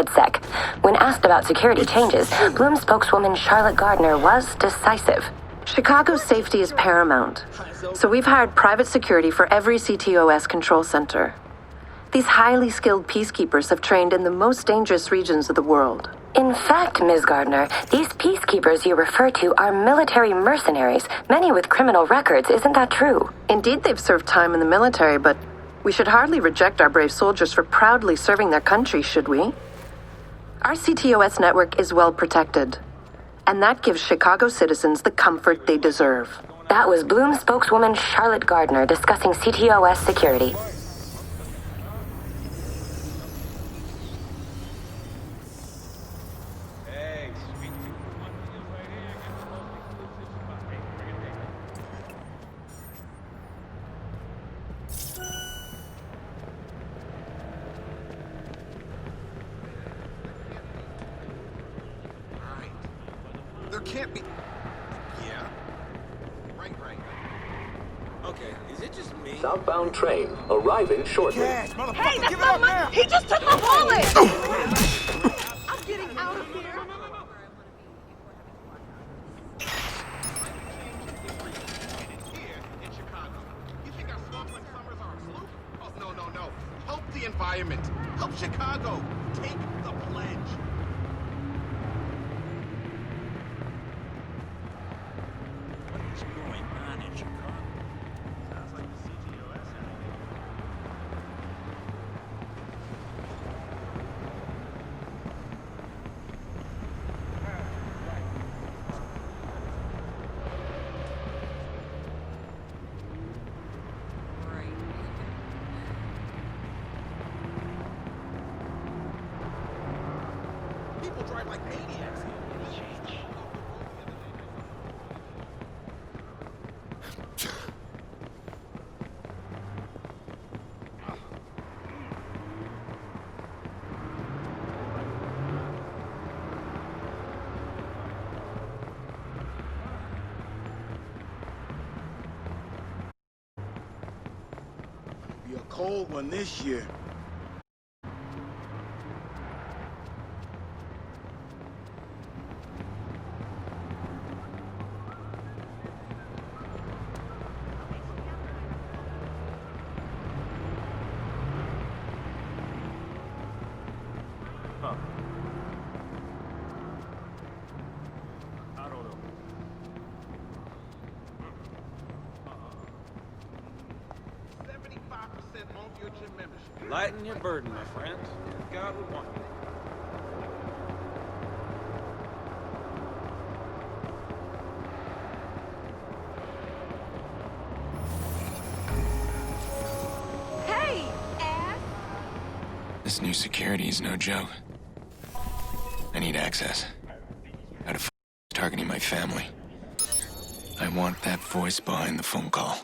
DedSec. When asked about security changes, Bloom spokeswoman Charlotte Gardner was decisive. Chicago's safety is paramount, so we've hired private security for every CTOS control center. These highly skilled peacekeepers have trained in the most dangerous regions of the world. In fact, Ms. Gardner, these peacekeepers you refer to are military mercenaries, many with criminal records. Isn't that true? Indeed, they've served time in the military, but we should hardly reject our brave soldiers for proudly serving their country, should we? Our CTOS network is well protected, and that gives Chicago citizens the comfort they deserve. That was Bloom spokeswoman Charlotte Gardner discussing CTOS security. There can't be... Yeah? Right. Okay, is it just me? Southbound train arriving shortly. Cash, motherfucker, Hey, that's give it not up my... now! He just took my wallet! I'm getting out of here. Here in Chicago. You think our sparkling summers are a fluke? Oh, no. Help the environment. Help Chicago. Take the pledge. What's going on in Chicago? Sounds like the CTOS People drive like maniacs here. Be a cold one this year. Huh. I don't know. 75% off your gym membership. Lighten your burden, my friend. God would want you. Hey, ass! This new security is no joke. I need access. How the f targeting my family? I want that voice behind the phone call.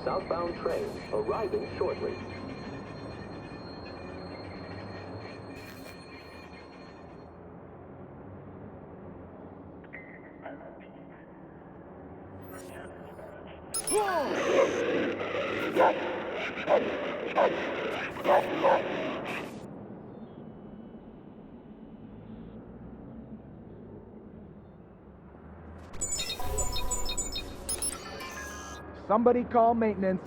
Southbound train arriving shortly. Somebody call maintenance.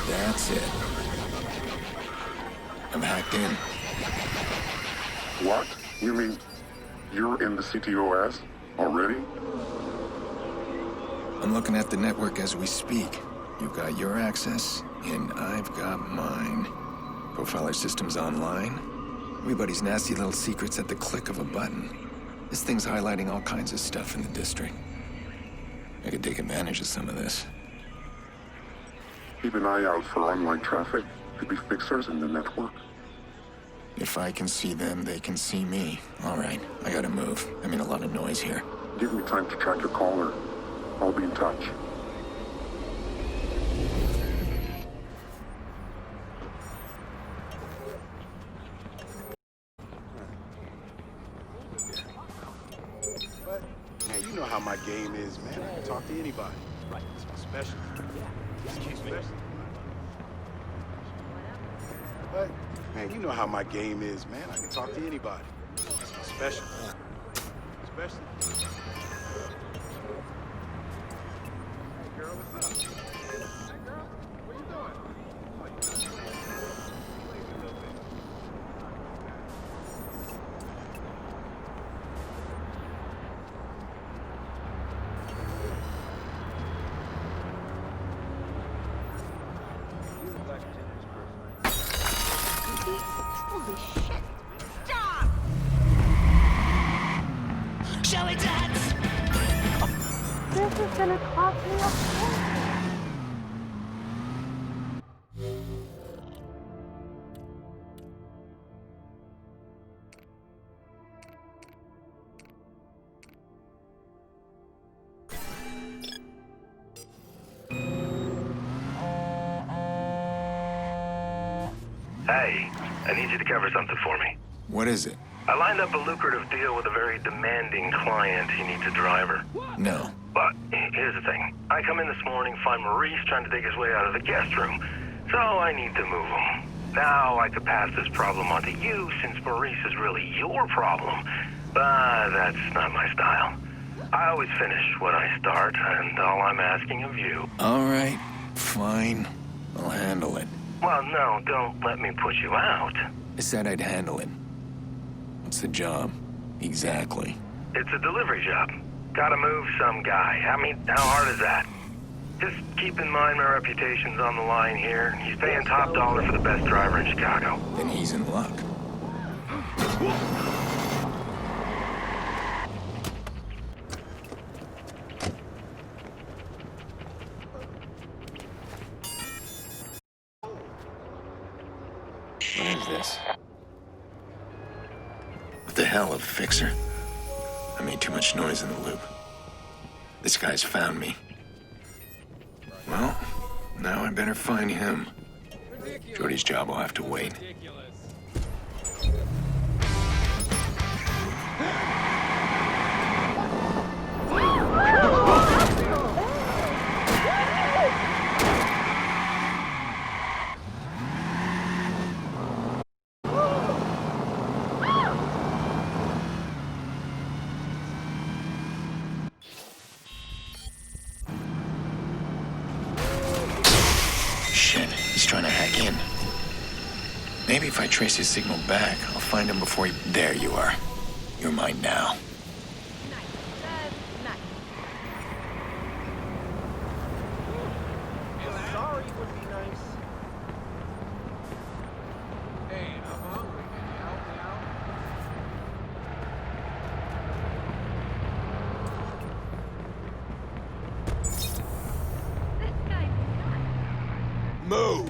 That's it. I'm hacked in. What? You mean you're in the CTOS already? I'm looking at the network as we speak. You've got your access, and I've got mine. Profiler system's online. Everybody's nasty little secrets at the click of a button. This thing's highlighting all kinds of stuff in the district. I could take advantage of some of this. Keep an eye out for online traffic. Could be fixers in the network. If I can see them, they can see me. All right, I gotta move. I mean, a lot of noise here. Give me time to track your caller. I'll be in touch. Man, you know how my game is, man. I can talk to anybody. Right. It's my specialty. Excuse me. But, man, you know how my game is, man. I can talk to anybody. It's my specialty. Specialty. Hey, girl, what's up? Hey, girl, what you doing? Holy shit! Stop! Shall we dance? This is gonna cost me a fortune. Hey, I need you to cover something for me. What is it? I lined up a lucrative deal with a very demanding client. He needs a driver. No. But here's the thing. I come in this morning, find Maurice trying to dig his way out of the guest room. So I need to move him. Now I could pass this problem on to you since Maurice is really your problem. But that's not my style. I always finish what I start, and all I'm asking of you... All right, fine. I'll handle it. Well, no, don't let me put you out. I said I'd handle it. What's the job? Exactly. It's a delivery job. Gotta move some guy. I mean, how hard is that? Just keep in mind my reputation's on the line here. He's paying top dollar for the best driver in Chicago. Then he's in luck. What is this? What the hell, a fixer? I made too much noise in the loop. This guy's found me. Well, now I better find him. Jody's job will have to wait. Shit, he's trying to hack in. Maybe if I trace his signal back, I'll find him before he... There you are. You're mine now. Sorry would be nice. Hey, I'm hungry. Can you help me out? This guy's nuts. Move!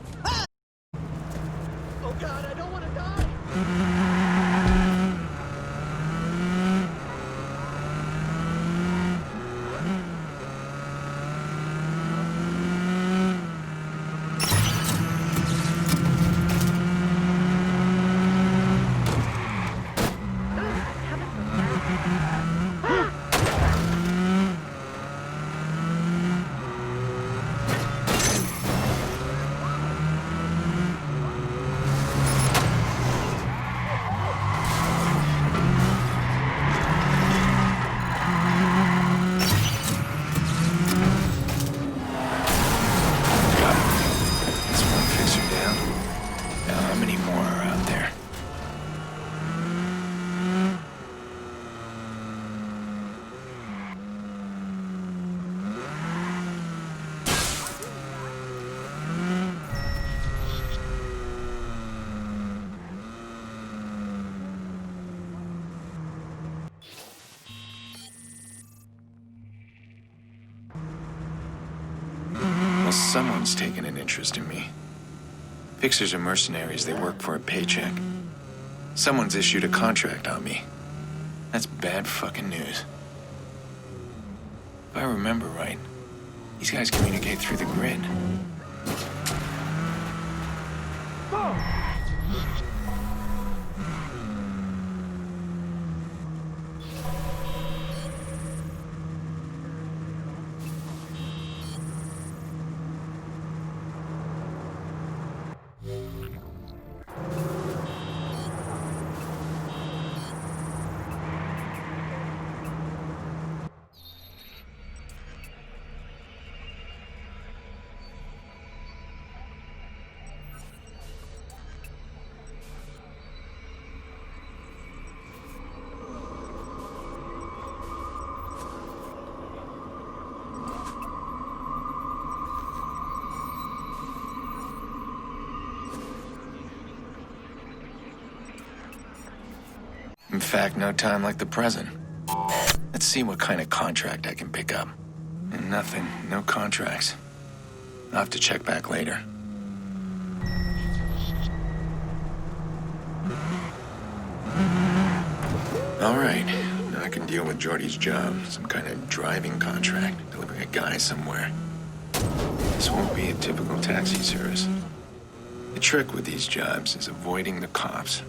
Oh god, I don't want to die! someone's taken an interest in me. Fixers are mercenaries, they work for a paycheck. Someone's issued a contract on me. That's bad fucking news. If I remember right, these guys communicate through the grid. In fact, no time like the present. Let's see what kind of contract I can pick up. And nothing, no contracts. I'll have to check back later. All right, now I can deal with Jordy's job. Some kind of driving contract, delivering a guy somewhere. This won't be a typical taxi service. The trick with these jobs is avoiding the cops.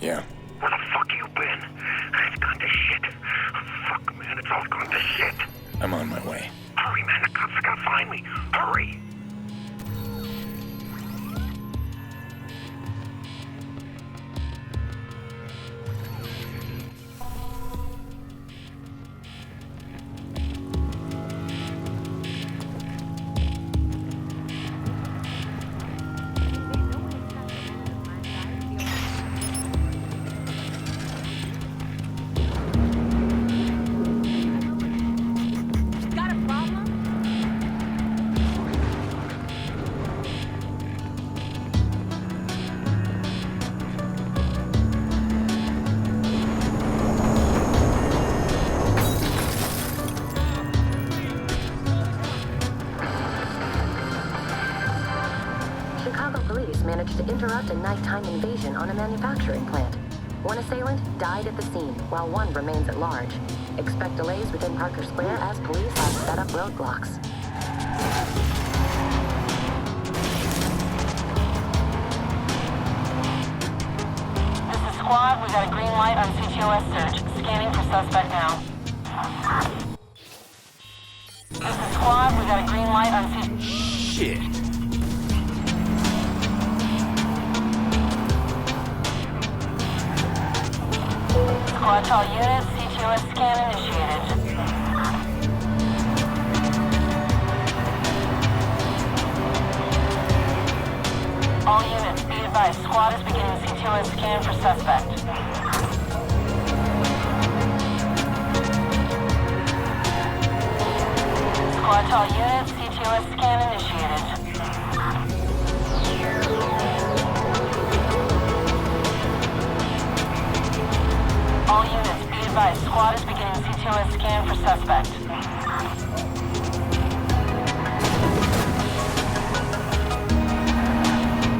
Yeah. Where the fuck you been? It's gone to shit. Fuck, man, it's all gone to shit. I'm on my way. Hurry, man, the cops are gonna find me. Hurry! Managed to interrupt a nighttime invasion on a manufacturing plant. One assailant died at the scene, while one remains at large. Expect delays within Parker Square as police have set up roadblocks. This is Squad. We got a green light on CTOS search. Scanning for suspect now. This is Squad. We got a green light on CTOS. Shit. Squad to all units, CTOS scan initiated. All units, be advised, Squad is beginning CTOS scan for suspect. Squad to all units, CTOS scan initiated. All units, be advised, Squad is beginning CTOS scan for suspect.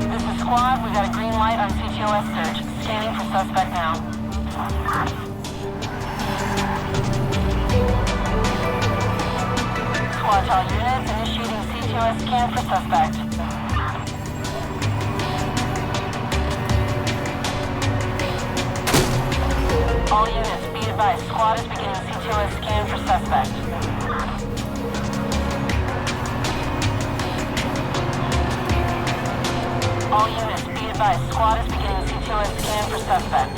This is Squad, we got a green light on CTOS search. Scanning for suspect now. Squad to all units, initiating CTOS scan for suspect. All units, be advised, Squad is beginning CTOS scan for suspect. All units, be advised, Squad is beginning CTOS scan for suspect.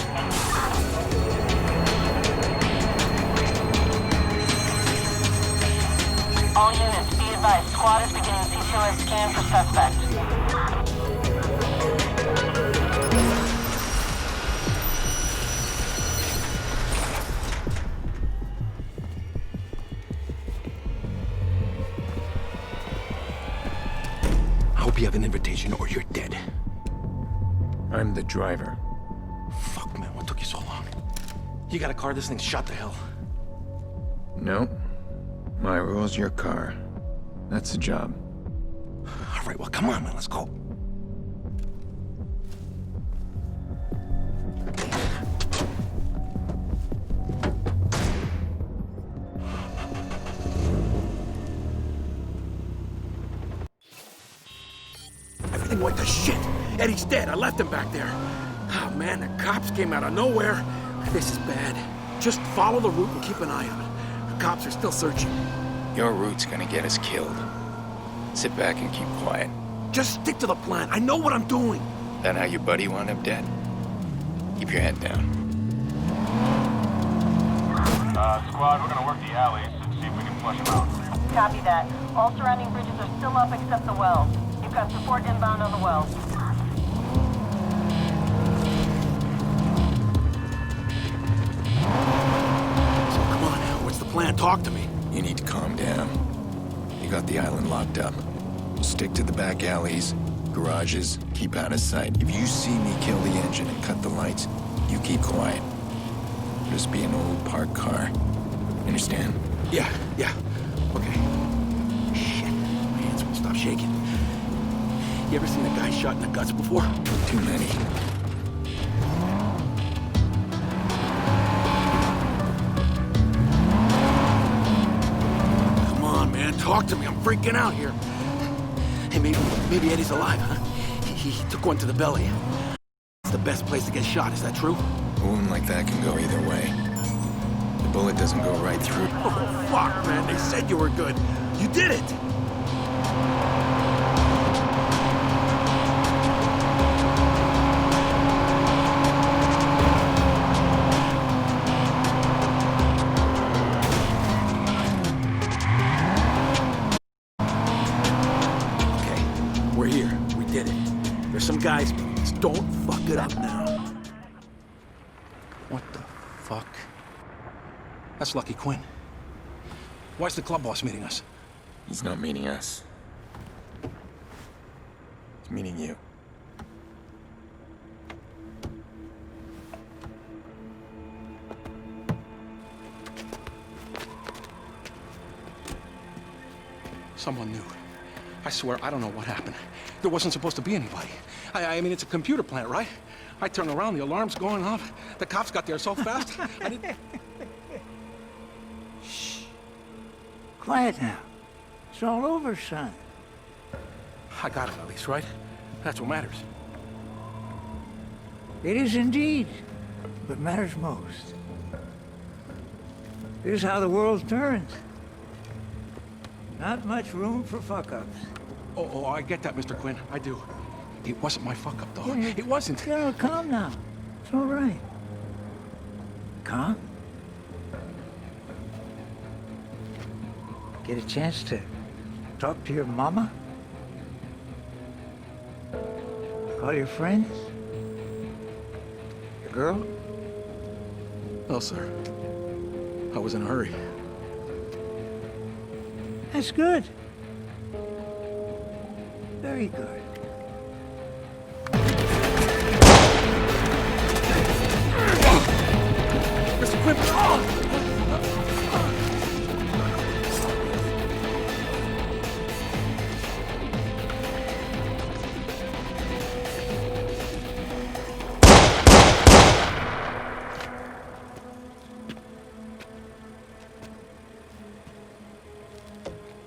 All units, be advised, Squad is beginning CTOS CTOS scan for suspect. I hope you have an invitation or you're dead. I'm the driver. Fuck, man, what took you so long? You got a car, this thing's shot to hell. Nope. My rule's your car. That's the job. All right, well, come on, man, let's go. Everything went to shit. Eddie's dead. I left him back there. Oh, man, the cops came out of nowhere. This is bad. Just follow the route and keep an eye on it. The cops are still searching. Your route's gonna get us killed. Sit back and keep quiet. Just stick to the plan. I know what I'm doing. That how your buddy wound up dead? Keep your head down. Squad, we're gonna work the alleys and see if we can flush them out. Copy that. All surrounding bridges are still up except the wells. You've got support inbound on the wells. So come on now, what's the plan? Talk to me. You need to calm down. You got the island locked up. Stick to the back alleys, garages, keep out of sight. If you see me kill the engine and cut the lights, you keep quiet. Just be an old parked car. Understand? Yeah. Okay. Shit, my hands won't stop shaking. You ever seen a guy shot in the guts before? Too many. Come on, man, talk to me. I'm freaking out here. Hey, maybe Eddie's alive, huh? He took one to the belly. It's the best place to get shot, is that true? A wound like that can go either way. The bullet doesn't go right through. Oh, fuck, man, they said you were good. You did it! We're here. We did it. There's some guys, but just don't fuck it up now. What the fuck? That's Lucky Quinn. Why's the club boss meeting us? He's not meeting us. He's meeting you. Someone knew. I swear, I don't know what happened. There wasn't supposed to be anybody. I mean, it's a computer plant, right? I turn around, the alarm's going off. The cops got there so fast, I didn't... Shh. Quiet now. It's all over, son. I got it at least, right? That's what matters. It is indeed what matters most. Here's how the world turns. Not much room for fuck-ups. Oh, I get that, Mr. Quinn. I do. It wasn't my fuck-up, though. Yeah, it wasn't. Yeah, calm now. It's all right. Calm? Get a chance to talk to your mama? Call your friends? Your girl? No, sir. I was in a hurry. That's good. Very good. Mr. Quinn!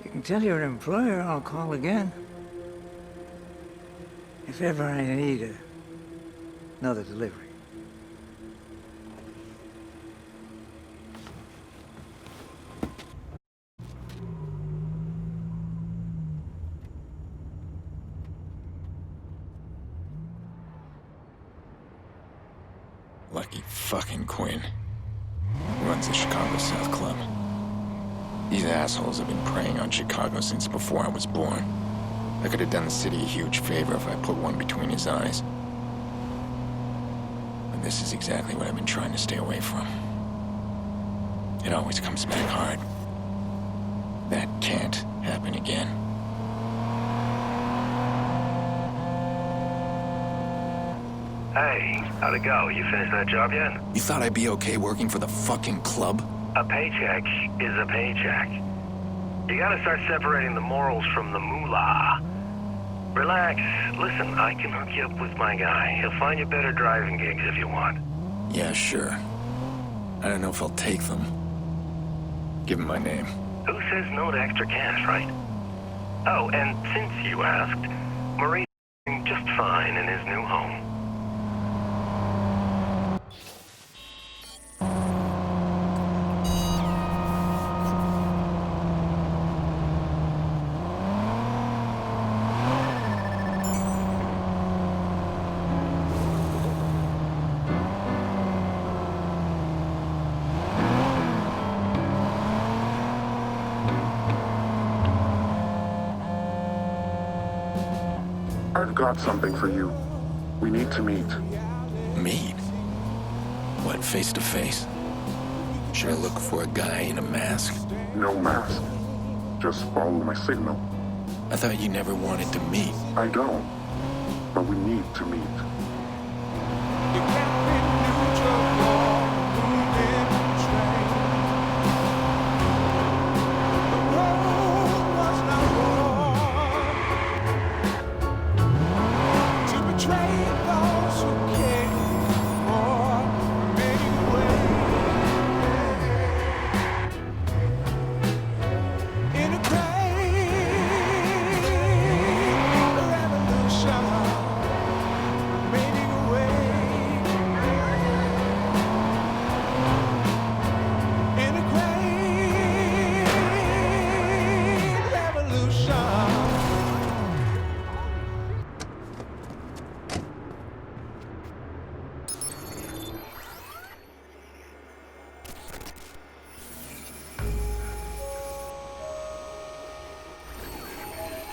You can tell your employer I'll call again. If ever I need another delivery. Lucky fucking Quinn. Runs the Chicago South Club. These assholes have been preying on Chicago since before I was born. I could have done the city a huge favor if I put one between his eyes. And this is exactly what I've been trying to stay away from. It always comes back hard. That can't happen again. Hey, how'd it go? You finished that job yet? You thought I'd be okay working for the fucking club? A paycheck is a paycheck. You gotta start separating the morals from the moolah. Relax. Listen, I can hook you up with my guy. He'll find you better driving gigs if you want. Yeah, sure. I don't know if I'll take them. Give him my name. Who says no to extra cash, right? Oh, and since you asked, Maurice is doing just fine in his new home. I've got something for you. We need to meet. Meet? What, face to face? Should I look for a guy in a mask? No mask. Just follow my signal. I thought you never wanted to meet. I don't. But we need to meet.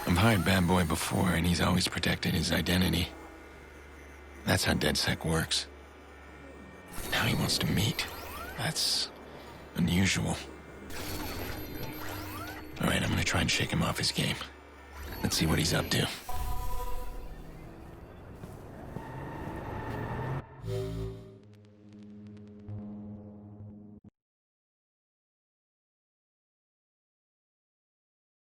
I've hired Bad Boy before, and he's always protected his identity. That's how DedSec works. Now he wants to meet. That's unusual. All right, I'm gonna try and shake him off his game. Let's see what he's up to.